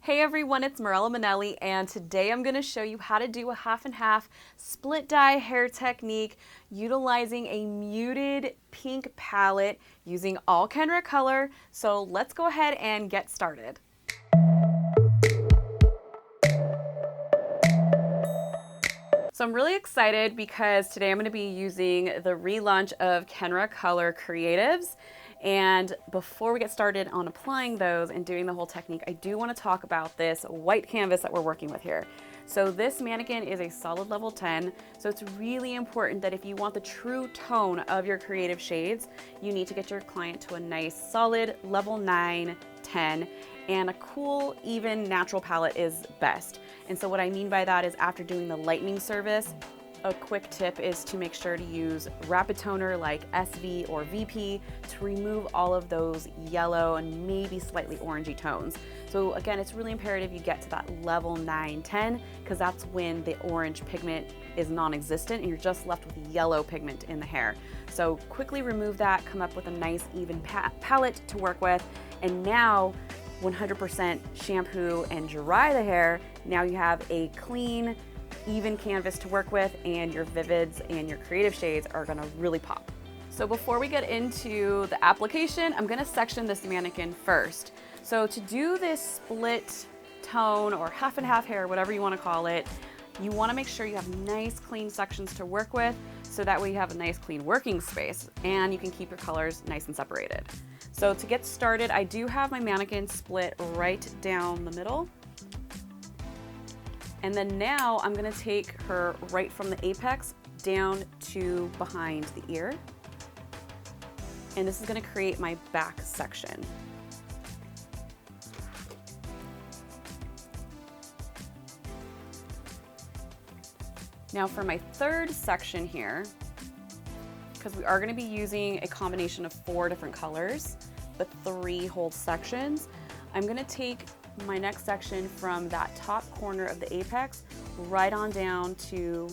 Hey everyone, it's Mirella Manelli, and today I'm going to show you how to do a half and half split dye hair technique utilizing a muted pink palette using all Kenra color. So let's go ahead and get started. So I'm really excited because today I'm going to be using the relaunch of Kenra Color Creatives. And before we get started on applying those and doing the whole technique, I do want to talk about this white canvas that we're working with here. So this mannequin is a solid level 10, so it's really important that if you want the true tone of your creative shades, you need to get your client to a nice solid level 9, 10, and a cool, even natural palette is best. And so what I mean by that is after doing the lightening service, a quick tip is to make sure to use rapid toner like SV or VP to remove all of those yellow and maybe slightly orangey tones. So again, it's really imperative you get to that level 9, 10, because that's when the orange pigment is non-existent and you're just left with yellow pigment in the hair. So quickly remove that, come up with a nice even palette to work with, and now 100% shampoo and dry the hair. Now you have a clean, even canvas to work with, and your vivids and your creative shades are gonna really pop. So before we get into the application, I'm gonna section this mannequin first. So to do this split tone or half and half hair, whatever you wanna call it, you wanna make sure you have nice clean sections to work with, so that way you have a nice clean working space and you can keep your colors nice and separated. So to get started, I do have my mannequin split right down the middle. And then now I'm gonna take her right from the apex down to behind the ear. And this is gonna create my back section. Now for my third section here, because we are gonna be using a combination of 4 different colors, but 3 whole sections, I'm gonna take my next section from that top corner of the apex right on down to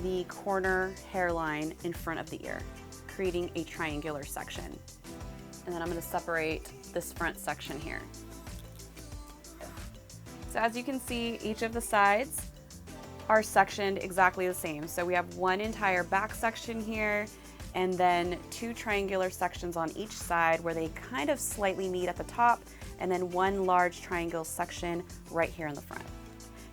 the corner hairline in front of the ear, creating a triangular section. And then I'm going to separate this front section here. So as you can see, each of the sides are sectioned exactly the same. So we have one entire back section here, and then 2 triangular sections on each side where they kind of slightly meet at the top, and then 1 large triangle section right here in the front.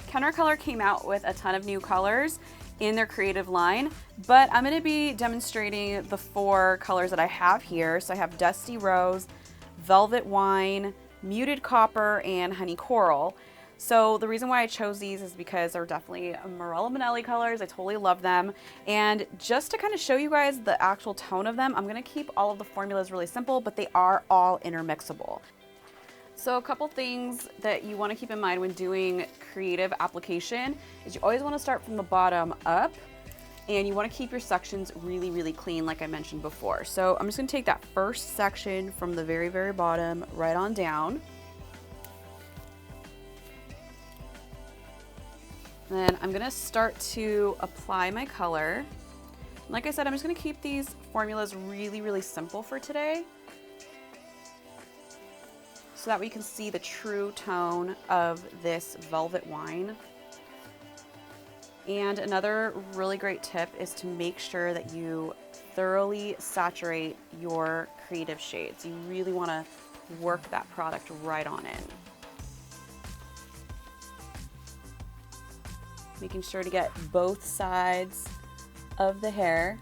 Kenra Color came out with a ton of new colors in their creative line, but I'm gonna be demonstrating the 4 colors that I have here. So I have Dusty Rose, Velvet Wine, Muted Copper, and Honey Coral. So the reason why I chose these is because they're definitely Mirella Manelli colors. I totally love them. And just to kind of show you guys the actual tone of them, I'm gonna keep all of the formulas really simple, but they are all intermixable. So a couple things that you want to keep in mind when doing creative application is you always want to start from the bottom up, and you want to keep your sections really, really clean like I mentioned before. So I'm just going to take that first section from the very, very bottom right on down. Then I'm going to start to apply my color. Like I said, I'm just going to keep these formulas really, really simple for today, so that we can see the true tone of this Velvet Wine. And another really great tip is to make sure that you thoroughly saturate your creative shades. You really want to work that product right on in. Making sure to get both sides of the hair.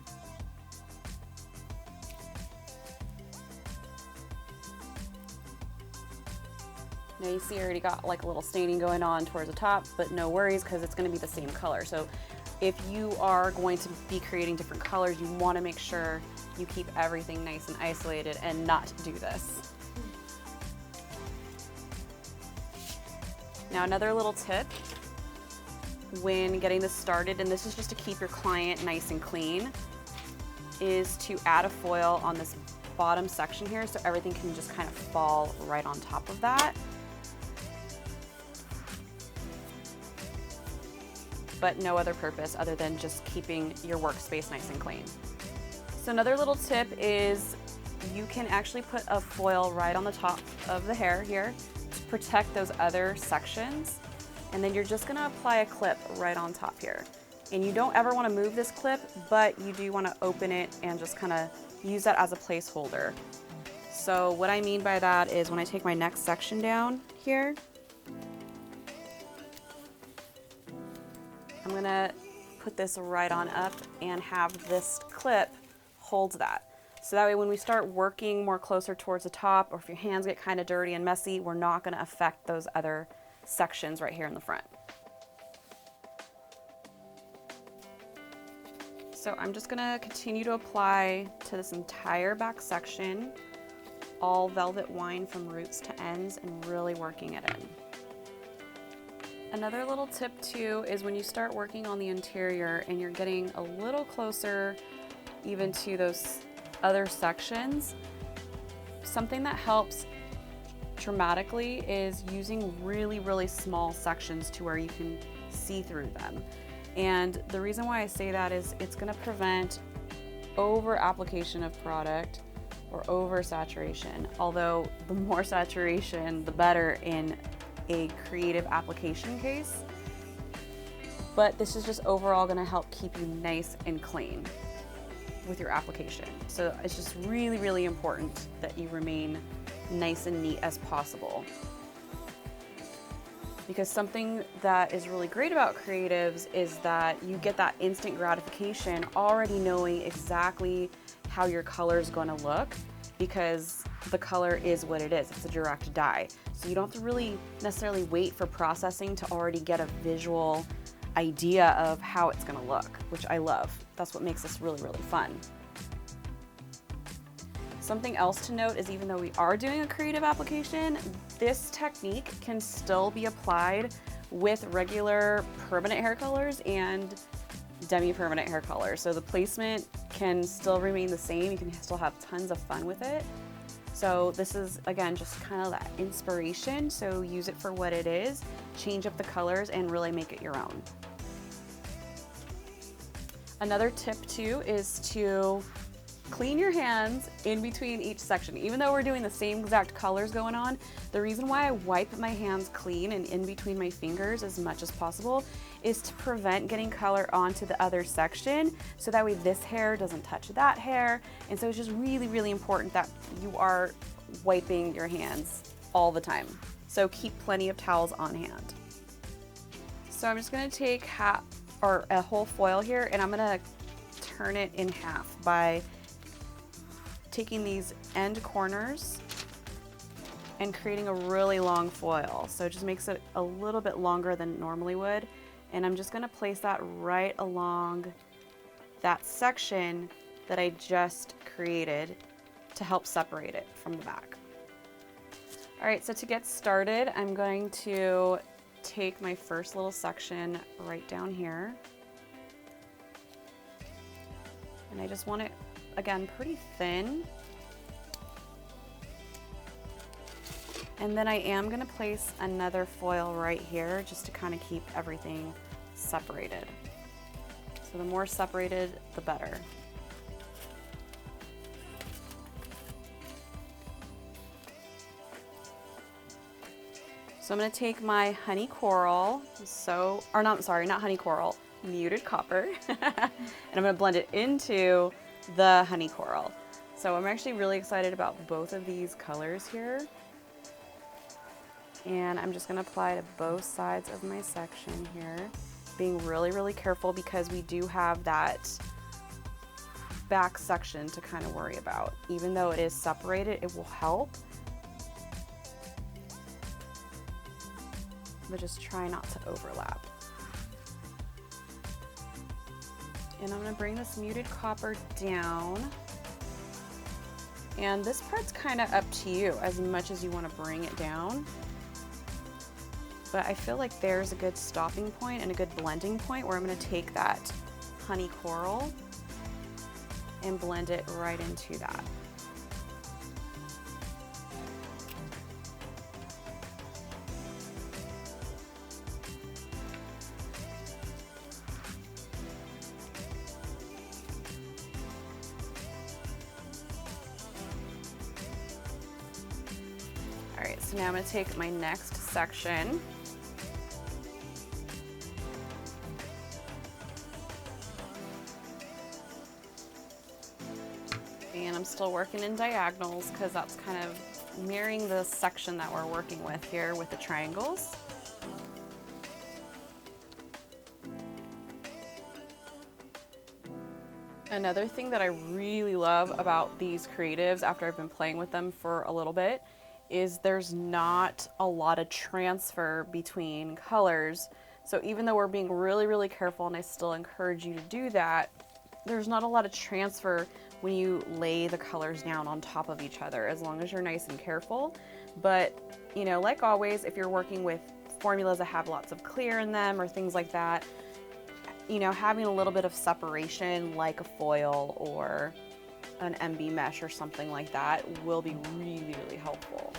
Now you see I already got like a little staining going on towards the top, but no worries because it's going to be the same color. So if you are going to be creating different colors, you want to make sure you keep everything nice and isolated and not do this. Now another little tip when getting this started, and this is just to keep your client nice and clean, is to add a foil on this bottom section here so everything can just kind of fall right on top of that. But no other purpose other than just keeping your workspace nice and clean. So another little tip is you can actually put a foil right on the top of the hair here to protect those other sections. And then you're just gonna apply a clip right on top here. And you don't ever wanna move this clip, but you do wanna open it and just kinda use that as a placeholder. So what I mean by that is when I take my next section down here, I'm gonna put this right on up and have this clip hold that. So that way when we start working more closer towards the top, or if your hands get kind of dirty and messy, we're not gonna affect those other sections right here in the front. So I'm just gonna continue to apply to this entire back section, all velvet wine from roots to ends, and really working it in. Another little tip too is when you start working on the interior and you're getting a little closer even to those other sections, something that helps dramatically is using really, really small sections to where you can see through them. And the reason why I say that is it's going to prevent over application of product or over saturation, although the more saturation the better in a creative application case. But this is just overall going to help keep you nice and clean with your application. So it's just really, really important that you remain nice and neat as possible. Because something that is really great about creatives is that you get that instant gratification already knowing exactly how your color is going to look, because the color is what it is. It's a direct dye. So you don't have to really necessarily wait for processing to already get a visual idea of how it's going to look, which I love. That's what makes this really, really fun. Something else to note is even though we are doing a creative application, this technique can still be applied with regular permanent hair colors and demi-permanent hair colors. So the placement can still remain the same. You can still have tons of fun with it. So this is, again, just kind of that inspiration. So use it for what it is, change up the colors, and really make it your own. Another tip too is to clean your hands in between each section. Even though we're doing the same exact colors going on, the reason why I wipe my hands clean and in between my fingers as much as possible is to prevent getting color onto the other section, so that way this hair doesn't touch that hair. And so it's just really, really important that you are wiping your hands all the time. So keep plenty of towels on hand. So I'm just gonna take a whole foil here, and I'm gonna turn it in half by taking these end corners and creating a really long foil. So it just makes it a little bit longer than it normally would. And I'm just gonna place that right along that section that I just created to help separate it from the back. All right, so to get started, I'm going to take my first little section right down here. And I just want it, again, pretty thin. And then I am gonna place another foil right here just to kind of keep everything separated. So the more separated, the better. So I'm gonna take my honey coral, not honey coral, muted copper, and I'm gonna blend it into the honey coral. So I'm actually really excited about both of these colors here. And I'm just gonna apply to both sides of my section here, being really, really careful because we do have that back section to kind of worry about. Even though it is separated, it will help. But just try not to overlap. And I'm gonna bring this muted copper down. And this part's kind of up to you as much as you wanna bring it down. But I feel like there's a good stopping point and a good blending point where I'm gonna take that honey coral and blend it right into that. right, so now I'm gonna take my next section. And I'm still working in diagonals because that's kind of mirroring the section that we're working with here with the triangles. Another thing that I really love about these creatives after I've been playing with them for a little bit is there's not a lot of transfer between colors. So even though we're being really, really careful, and I still encourage you to do that, there's not a lot of transfer when you lay the colors down on top of each other, as long as you're nice and careful. But, you know, like always, if you're working with formulas that have lots of clear in them or things like that, you know, having a little bit of separation like a foil or an MB mesh or something like that will be really, really helpful.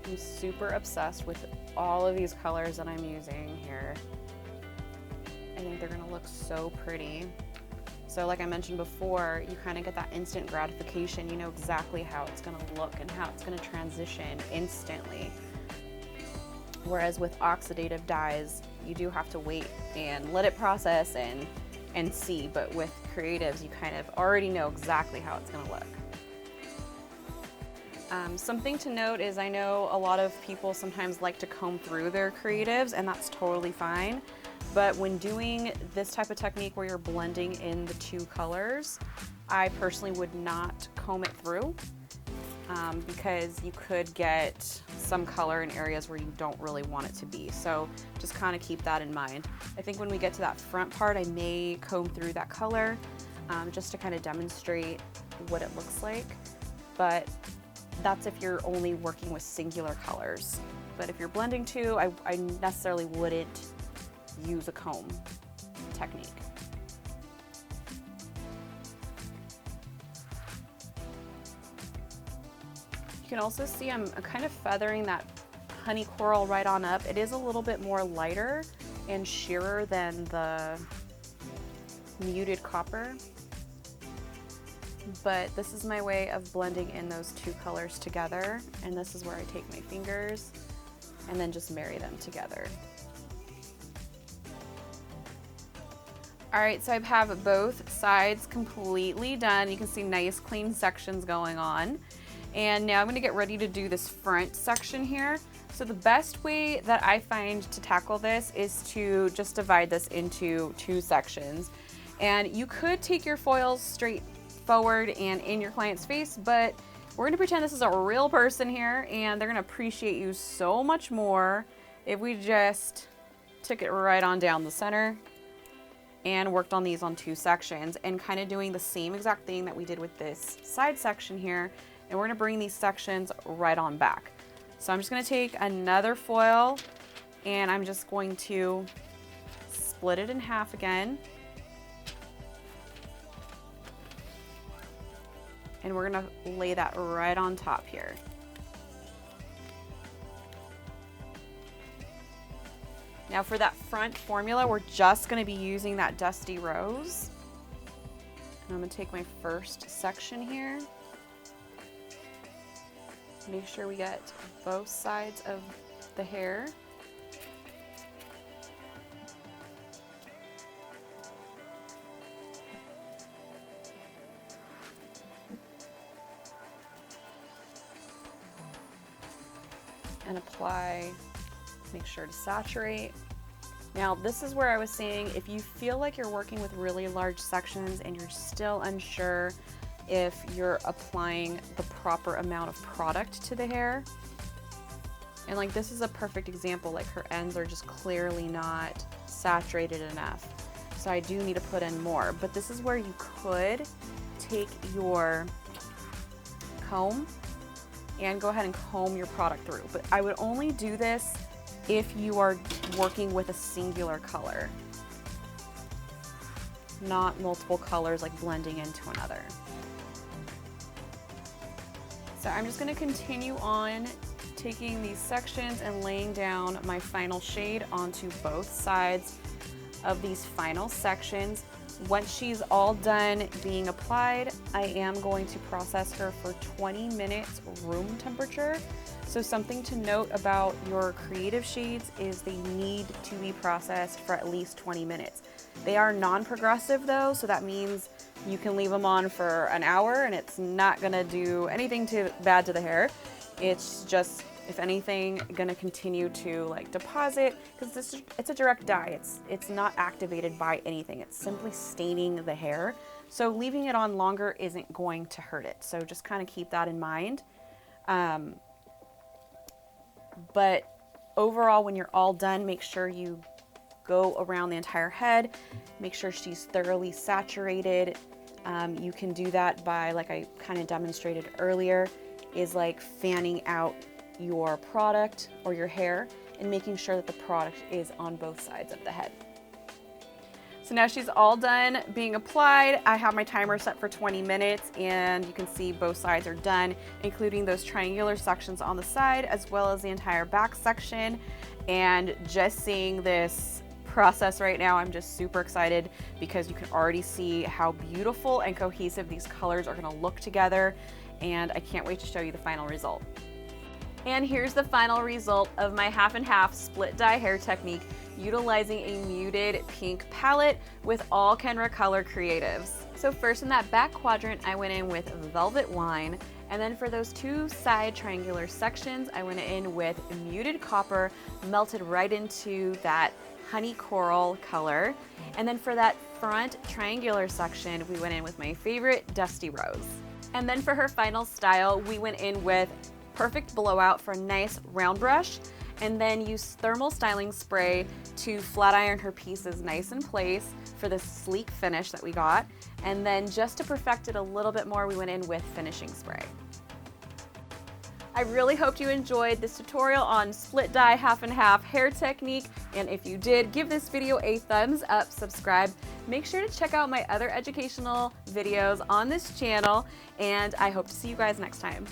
I'm super obsessed with all of these colors that I'm using here. I think they're gonna look so pretty. So like I mentioned before, you kind of get that instant gratification. You know exactly how it's gonna look and how it's gonna transition instantly. Whereas with oxidative dyes, you do have to wait and let it process and see. But with creatives, you kind of already know exactly how it's gonna look. Something to note is I know a lot of people sometimes like to comb through their creatives, and that's totally fine. But when doing this type of technique where you're blending in the two colors, I personally would not comb it through because you could get some color in areas where you don't really want it to be. So just kind of keep that in mind. I think when we get to that front part, I may comb through that color just to kind of demonstrate what it looks like. But that's if you're only working with singular colors. But if you're blending two, I necessarily wouldn't use a comb technique. You can also see I'm kind of feathering that honey coral right on up. It is a little bit more lighter and sheerer than the muted copper. But this is my way of blending in those two colors together, and this is where I take my fingers and then just marry them together. All right, so I have both sides completely done. You can see nice clean sections going on. And now I'm gonna get ready to do this front section here. So the best way that I find to tackle this is to just divide this into two sections. And you could take your foils straight forward and in your client's face, but we're gonna pretend this is a real person here, and they're gonna appreciate you so much more if we just took it right on down the center and worked on these on two sections and kind of doing the same exact thing that we did with this side section here. And we're gonna bring these sections right on back. So I'm just gonna take another foil and I'm just going to split it in half again. And we're gonna lay that right on top here. Now for that front formula, we're just gonna be using that Dusty Rose. And I'm gonna take my first section here. Make sure we get both sides of the hair. And apply, make sure to saturate. Now this is where I was saying, if you feel like you're working with really large sections and you're still unsure if you're applying the proper amount of product to the hair, and like this is a perfect example, like her ends are just clearly not saturated enough. So I do need to put in more, but this is where you could take your comb and go ahead and comb your product through. But I would only do this if you are working with a singular color, not multiple colors like blending into another. So I'm just gonna continue on taking these sections and laying down my final shade onto both sides of these final sections. Once she's all done being applied, I am going to process her for 20 minutes room temperature. So something to note about your creative shades is they need to be processed for at least 20 minutes. They are non-progressive though, so that means you can leave them on for an hour and it's not gonna do anything bad to the hair. It's just, if anything, gonna continue to like deposit, because it's a direct dye. It's not activated by anything. It's simply staining the hair. So leaving it on longer isn't going to hurt it. So just kind of keep that in mind. But overall, when you're all done, make sure you go around the entire head, make sure she's thoroughly saturated. You can do that by, like I kind of demonstrated earlier, is like fanning out your product or your hair and making sure that the product is on both sides of the head. So now she's all done being applied. I have my timer set for 20 minutes and you can see both sides are done, including those triangular sections on the side as well as the entire back section. And just seeing this process right now, I'm just super excited because you can already see how beautiful and cohesive these colors are gonna look together. And I can't wait to show you the final result. And here's the final result of my half and half split dye hair technique utilizing a muted pink palette with all Kenra Color creatives. So first in that back quadrant, I went in with Velvet Wine. And then for those two side triangular sections, I went in with muted copper, melted right into that honey coral color. And then for that front triangular section, we went in with my favorite Dusty Rose. And then for her final style, we went in with Perfect Blowout for a nice round brush, and then use thermal styling spray to flat iron her pieces nice in place for this sleek finish that we got. And then just to perfect it a little bit more, we went in with finishing spray. I really hoped you enjoyed this tutorial on split dye half and half hair technique. And if you did, give this video a thumbs up, subscribe. Make sure to check out my other educational videos on this channel, and I hope to see you guys next time.